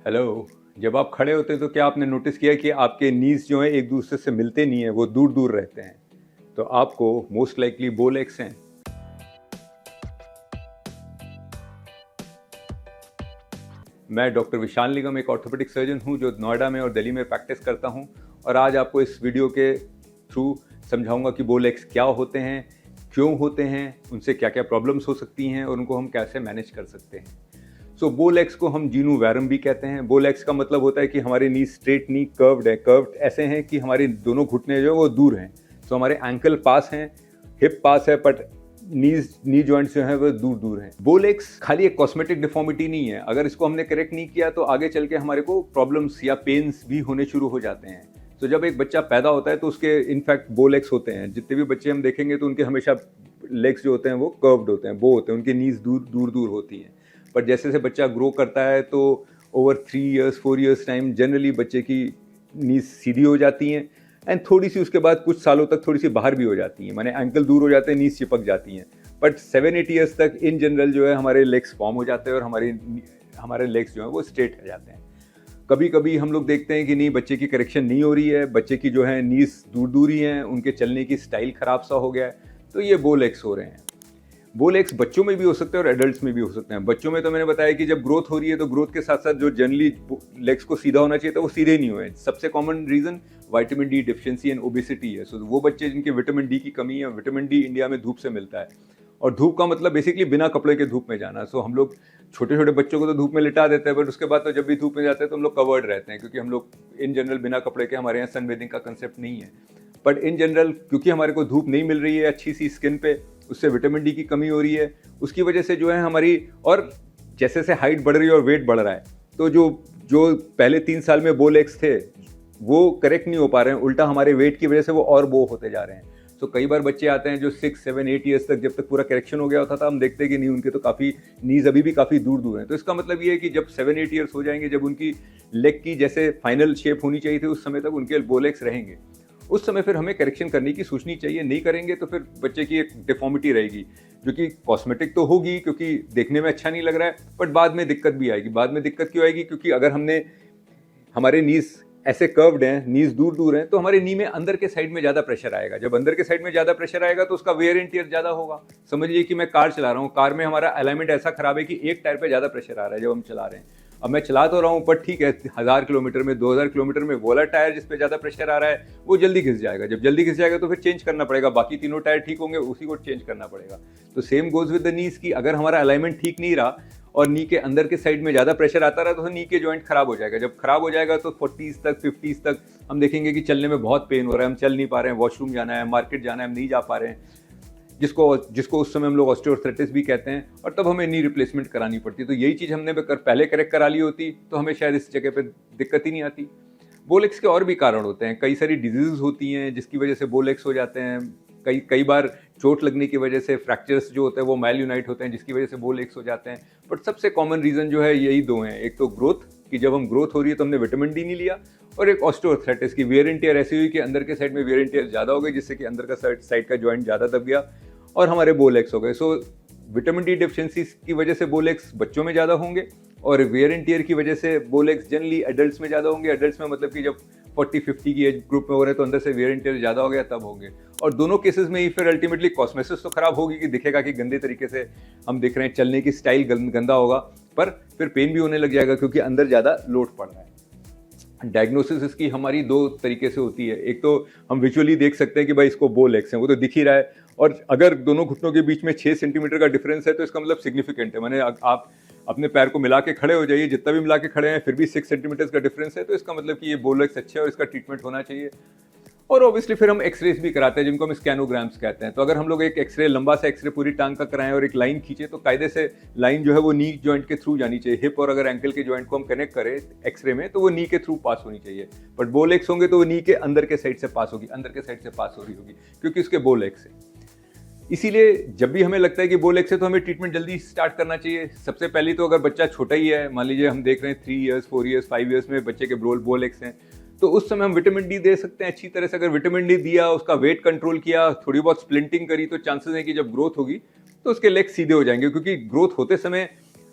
Hello. जब आप खड़े होते हैं तो क्या आपने नोटिस किया कि आपके नीज जो हैं एक दूसरे से मिलते नहीं हैं, वो दूर दूर रहते हैं। तो आपको मोस्ट लाइकली बोल एक्स हैं। मैं डॉक्टर विशाल निगम एक ऑर्थोपेडिक सर्जन हूं जो नोएडा में और दिल्ली में प्रैक्टिस करता हूं। और आज आपको इस वीडियो के थ्रू समझाऊंगा कि बोल एक्स क्या होते हैं, क्यों होते हैं, उनसे क्या क्या प्रॉब्लम्स हो सकती हैं और उनको हम कैसे मैनेज कर सकते हैं। बोल एक्स को हम जीनू वैरम भी कहते हैं। बोल एक्स का मतलब होता है कि हमारे नी स्ट्रेट नी कर्व्ड है। कर्व्ड ऐसे हैं कि हमारे दोनों घुटने जो है वो दूर हैं। हमारे एंकल पास हैं, हिप पास है, बट नी जॉइंट्स जो है वो दूर दूर हैं। बोल एक्स खाली एक कॉस्मेटिक डिफॉर्मिटी नहीं है। अगर इसको हमने करेक्ट नहीं किया तो आगे चल के हमारे को प्रॉब्लम्स या पेन्स भी होने शुरू हो जाते हैं। तो जब एक बच्चा पैदा होता है तो उसके इनफैक्ट बोल एक्स होते हैं। जितने भी बच्चे हम देखेंगे तो उनके हमेशा लेग्स जो होते हैं वो कर्व्ड होते हैं, वो होते हैं, उनकी नीज दूर दूर दूर होती हैं। पर जैसे जैसे बच्चा ग्रो करता है तो over 3 years 4 years time generally बच्चे की नीज सीधी हो जाती हैं एंड थोड़ी सी उसके बाद कुछ सालों तक थोड़ी सी बाहर भी हो जाती हैं, माने एंकल दूर हो जाते हैं, नीज चिपक जाती हैं। बट 7-8 ईयर्स तक इन जनरल जो है हमारे लेग्स फॉर्म हो जाते हैं और हमारे लेग्स जो है वो स्ट्रेट हो जाते हैं। कभी कभी हम लोग देखते हैं कि नहीं, बच्चे की करेक्शन नहीं हो रही है, बच्चे की जो है नीज दूर दूर ही हैं, उनके चलने की स्टाइल खराब सा हो गया है, तो ये बोल एक्स हो रहे हैं। बोल एक्स बच्चों में भी हो सकते हैं और एडल्ट्स में भी हो सकते हैं। बच्चों में तो मैंने बताया कि जब ग्रोथ हो रही है तो ग्रोथ के साथ साथ जो जनरली लेग्स को सीधा होना चाहिए था वो सीधे नहीं हुए। सबसे common reason vitamin D deficiency and obesity है। सो वो बच्चे जिनके विटामिन डी की कमी है, विटामिन डी इंडिया में धूप से मिलता है और धूप का मतलब बेसिकली बिना कपड़े के धूप में जाना। सो हम लोग छोटे छोटे बच्चों को तो धूप में लिटा देते हैं, बट उसके बाद तो जब भी धूप में जाते हैं तो हम लोग कवर्ड रहते हैं, क्योंकि हम लोग इन जनरल बिना कपड़े के, हमारे यहाँ सन बेदिंग का कंसेप्ट नहीं है। बट इन जनरल क्योंकि हमारे को धूप नहीं मिल रही है अच्छी सी स्किन पे, उससे विटामिन डी की कमी हो रही है, उसकी वजह से जो है हमारी, और जैसे से हाइट बढ़ रही है और वेट बढ़ रहा है, तो जो जो पहले 3 साल में बोल एक्स थे वो करेक्ट नहीं हो पा रहे हैं, उल्टा हमारे वेट की वजह से वो और बो होते जा रहे हैं। तो कई बार बच्चे आते हैं जो 6, 7, 8 ईयर्स तक, जब तक पूरा करेक्शन हो गया होता था, हम देखते हैं कि नहीं, उनके तो काफ़ी नीज अभी भी काफ़ी दूर दूर हैं। तो इसका मतलब ये है कि जब 7-8 ईयर्स हो जाएंगे, जब उनकी लेग की जैसे फाइनल शेप होनी चाहिए थी, उस समय तक उनके बोल एक्स रहेंगे। उस समय फिर हमें करेक्शन करने की सोचनी चाहिए। नहीं करेंगे तो फिर बच्चे की एक डिफॉर्मिटी रहेगी, जो कि कॉस्मेटिक तो होगी क्योंकि देखने में अच्छा नहीं लग रहा है, बट बाद में दिक्कत भी आएगी। बाद में दिक्कत क्यों आएगी? क्योंकि अगर हमारे नीज ऐसे कर्व्ड हैं, नीज दूर दूर हैं, तो हमारे नी में अंदर के साइड में ज़्यादा प्रेशर आएगा। जब अंदर के साइड में ज़्यादा प्रेशर आएगा तो उसका वेयर एंड टियर ज़्यादा होगा। समझिए कि मैं कार चला रहा हूँ, कार में हमारा अलाइनमेंट ऐसा खराब है कि एक टायर पे ज़्यादा प्रेशर आ रहा है जब हम चला रहे हैं। अब मैं चला तो रहा हूँ, पर ठीक है, 1000 किलोमीटर में, 2000 किलोमीटर में वाला टायर जिस पे ज़्यादा प्रेशर आ रहा है वो जल्दी घिस जाएगा। जब जल्दी घिस जाएगा तो फिर चेंज करना पड़ेगा, बाकी तीनों टायर ठीक होंगे, उसी को चेंज करना पड़ेगा। तो same goes with the knees की अगर हमारा अलाइनमेंट ठीक नहीं रहा और नी के अंदर के साइड में ज़्यादा प्रेशर आता रहा तो नी के जॉइंट खराब हो जाएगा। जब खराब हो जाएगा तो 40s तक 50s तक हम देखेंगे कि चलने में बहुत पेन हो रहा है, हम चल नहीं पा रहे हैं, वॉशरूम जाना है, मार्केट जाना है, हम नहीं जा पा रहे हैं, जिसको उस समय हम लोग ऑस्टियोआर्थराइटिस भी कहते हैं, और तब हमें नी रिप्लेसमेंट करानी पड़ती है। तो यही चीज़ हमने पहले करेक्ट करा ली होती तो हमें शायद इस जगह पर दिक्कत ही नहीं आती। बोल एक्स के और भी कारण होते हैं, कई सारी डिजीज़ होती हैं जिसकी वजह से बोल एक्स हो जाते हैं। कई बार चोट लगने की वजह से फ्रैक्चर्स जो होते हैं वो मैल यूनाइट होते हैं, जिसकी वजह से बोल एक्स हो जाते हैं। बट सबसे कॉमन रीज़न जो है यही दो हैं। एक तो ग्रोथ, कि जब हम ग्रोथ हो रही है तो हमने विटामिन डी नहीं लिया, और एक ऑस्टियोआर्थराइटिस की वियर एंड टियर ऐसी हुई कि अंदर के साइड में वियर एंड टियर ज़्यादा हो गई, जिससे कि अंदर का साइड का जॉइंट ज़्यादा दब गया और हमारे बोल एक्स हो गए। सो विटामिन डी डिफिशिएंसी की वजह से बोल एक्स बच्चों में ज़्यादा होंगे, और वियर एंड टियर की वजह से बोल एक्स जनरली एडल्ट्स में ज़्यादा होंगे। एडल्ट्स में मतलब कि जब 40-50 की एज ग्रुप में हो रहे हैं तो अंदर से वियर एंड टियर ज़्यादा हो गया तब होंगे। और दोनों केसेस में ही फिर अल्टीमेटली कॉस्मेसिस तो खराब होगी, कि दिखेगा कि गंदे तरीके से हम दिख रहे हैं, चलने की स्टाइल गंदा होगा, पर फिर पेन भी होने लग जाएगा क्योंकि अंदर ज़्यादा लोड पड़ रहा है। डायग्नोसिस इसकी हमारी 2 तरीके से होती है। एक तो हम विजुअली देख सकते हैं कि भाई इसको बोल एक्स है, वो तो दिख ही रहा है, और अगर दोनों घुटनों के बीच में 6 सेंटीमीटर का डिफरेंस है तो इसका मतलब सिग्निफिकेंट है। माने आप अपने पैर को मिला के खड़े हो जाइए, जितना भी मिला के खड़े हैं फिर भी 6 सेंटीमीटर का डिफरेंस है, तो इसका मतलब कि ये बोल एक्स अच्छा है और इसका ट्रीटमेंट होना चाहिए। और ऑब्वियसली फिर हम एक्सरेज भी कराते हैं जिनको हम स्कैनोग्राम्स कहते हैं। तो अगर हम लोग एक एक्सरे, लंबा सा एक्सरे पूरी टांग का कराएं और एक लाइन खींचे तो कायदे से लाइन जो है वो नी जॉइंट के थ्रू जानी चाहिए। हिप और अगर एंकल के जॉइंट को हम कनेक्ट करें एक्सरे में तो वो नी के थ्रू पास होनी चाहिए। बट बोल एक्स होंगे तो वो नी के अंदर के साइड से पास होगी, अंदर के साइड से पास हो रही होगी, क्योंकि उसके बोल एक्स है। इसीलिए जब भी हमें लगता है कि बोल एक्स है तो हमें ट्रीटमेंट जल्दी स्टार्ट करना चाहिए। सबसे पहले तो अगर बच्चा छोटा ही है, मान लीजिए हम देख रहे हैं 3 ईयर्स 4 ईयर्स 5 ईयर्स में बच्चे के बोल एक्स हैं, तो उस समय हम विटामिन डी दे सकते हैं अच्छी तरह से। अगर विटामिन डी दिया, उसका वेट कंट्रोल किया, थोड़ी बहुत स्प्लिंटिंग करी, तो चांसेस है कि जब ग्रोथ होगी तो उसके लेग सीधे हो जाएंगे। क्योंकि ग्रोथ होते समय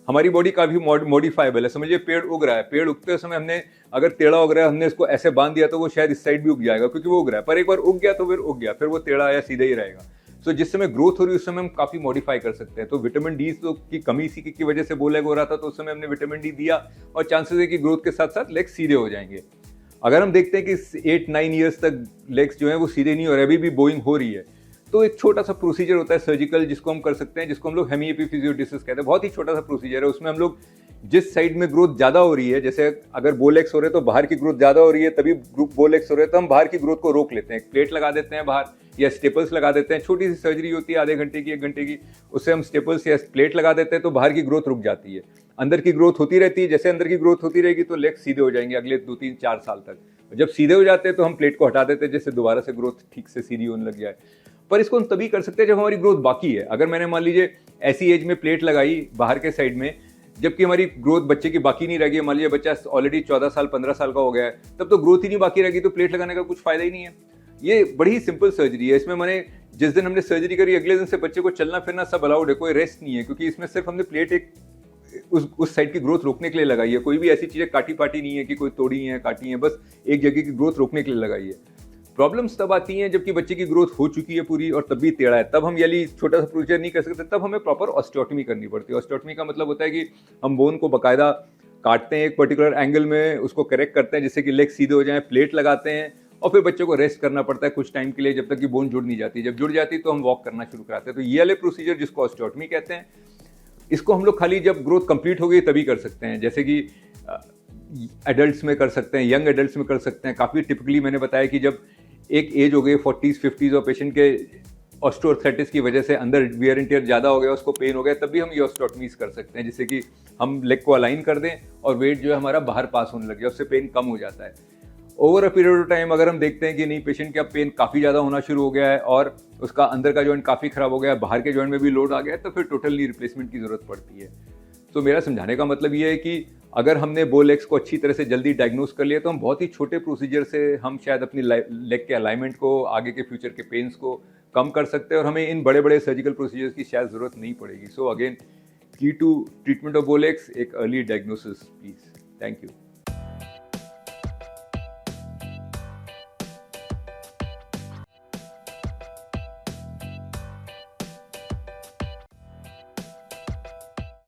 हमारी बॉडी काफ़ी मॉडिफाइबल है। समझिए पेड़ उग रहा है, पेड़ उगते समय हमने अगर टेढ़ा उग रहा है, हमने इसको ऐसे बांध दिया तो वो शायद इस साइड भी उग जाएगा क्योंकि वो उग रहा है, पर एक बार उग गया तो फिर उग गया, फिर वो टेढ़ा या सीधा ही रहेगा। सो जिस समय ग्रोथ हो रही है उस समय हम काफ़ी मॉडिफाई कर सकते हैं। तो विटामिन डी की कमी इसी की वजह से बो लेग हो रहा था, तो उस समय हमने विटामिन डी दिया और चांसेस है कि ग्रोथ के साथ साथ लेग सीधे हो जाएंगे। अगर हम देखते हैं कि 8-9 ईयर्स तक लेग्स जो है वो सीधे नहीं हो रहे, अभी भी बोइंग हो रही है, तो एक छोटा सा प्रोसीजर होता है सर्जिकल जिसको हम कर सकते हैं, जिसको हम लोग हेमियोपिफिजियोडिसिस कहते हैं। बहुत ही छोटा सा प्रोसीजर है, उसमें हम लोग जिस साइड में ग्रोथ ज्यादा हो रही है, जैसे अगर बोलेक्स हो रहे हैं तो बाहर की ग्रोथ ज्यादा हो रही है, तभी बोलेक्स हो रहे हैं तो हम बाहर की ग्रोथ को रोक लेते हैं, प्लेट लगा देते हैं बाहर या स्टेपल्स लगा देते हैं। छोटी सी सर्जरी होती है आधे घंटे की 1 घंटे की, उससे हम स्टेपल्स या प्लेट लगा देते हैं तो बाहर की ग्रोथ रुक जाती है, अंदर की ग्रोथ होती रहती है। जैसे अंदर की ग्रोथ होती रहेगी तो लेग सीधे हो जाएंगे अगले 2-3-4 साल तक। जब सीधे हो जाते हैं तो हम प्लेट को हटा देते हैं, जैसे दोबारा से ग्रोथ ठीक से सीधी होने लग जाए। पर इसको हम तभी कर सकते हैं जब हमारी ग्रोथ बाकी है। अगर मैंने मान लीजिए ऐसी एज में प्लेट लगाई बाहर के साइड में, जबकि हमारी ग्रोथ बच्चे की बाकी नहीं रहेगी, मान लीजिए बच्चा ऑलरेडी 14 साल 15 साल का हो गया है, तब तो ग्रोथ ही नहीं बाकी रहेगी, तो प्लेट लगाने का कुछ फायदा ही नहीं है। ये बड़ी ही सिंपल सर्जरी है। इसमें मैंने जिस दिन हमने सर्जरी करी अगले दिन से बच्चे को चलना फिरना सब अलाउड है, कोई रेस्ट नहीं है, क्योंकि इसमें सिर्फ हमने प्लेट एक उस साइड की ग्रोथ रोकने के लिए लगाई है। कोई भी ऐसी चीजें काटी पाटी नहीं है कि कोई तोड़ी है काटी है, बस एक जगह की ग्रोथ रोकने के लिए लगाई है। प्रॉब्लम्स तब आती हैं जबकि बच्चे की ग्रोथ हो चुकी है पूरी और तब भी टेढ़ा है, तब हम ये छोटा सा प्रोसीजर नहीं कर सकते, तब हमें प्रॉपर ऑस्टियोटमी करनी पड़ती है। ऑस्टियोटमी का मतलब होता है कि हम बोन को बकायदा काटते हैं, एक पर्टिकुलर एंगल में उसको करेक्ट करते हैं जिससे कि लेग सीधे हो जाए, प्लेट लगाते हैं और फिर बच्चे को रेस्ट करना पड़ता है कुछ टाइम के लिए जब तक कि बोन जुड़ नहीं जाती। जब जुड़ जाती तो हम वॉक करना शुरू कराते हैं। तो ये वाले प्रोसीजर जिसको ऑस्टियोटमी कहते हैं, इसको हम लोग खाली जब ग्रोथ कंप्लीट हो गई तभी कर सकते हैं। जैसे कि एडल्ट्स में कर सकते हैं, यंग एडल्ट्स में कर सकते हैं। काफ़ी टिपिकली मैंने बताया कि जब एक एज हो गई 40s 50s और पेशेंट के ऑस्टियोआर्थराइटिस की वजह से अंदर वियर एंड टियर ज़्यादा हो गया, उसको पेन हो गया, तब भी हम ये ऑस्टियोटमीज कर सकते हैं, जिससे कि हम लेग को अलाइन कर दें और वेट जो है हमारा बाहर पास होने लग गया, उससे पेन कम हो जाता है। Over a period of time अगर हम देखते हैं कि नहीं पेशेंट का पेन काफ़ी ज़्यादा होना शुरू हो गया है और उसका अंदर का जॉइंट काफ़ी खराब हो गया है, बाहर के जॉइंट में भी लोड आ गया है, तो फिर टोटल नी रिप्लेसमेंट की ज़रूरत पड़ती है। तो मेरा समझाने का मतलब ये है कि अगर हमने बो लेग्स को अच्छी तरह से जल्दी डायग्नोस कर लिया तो हम बहुत ही छोटे प्रोसीजर से हम शायद अपनी लेग के अलाइनमेंट को, आगे के फ्यूचर के पेन्स को कम कर सकते हैं और हमें इन बड़े बड़े सर्जिकल प्रोसीजर्स की शायद ज़रूरत नहीं पड़ेगी। So again key to treatment of bow legs, एक early diagnosis please. Thank you.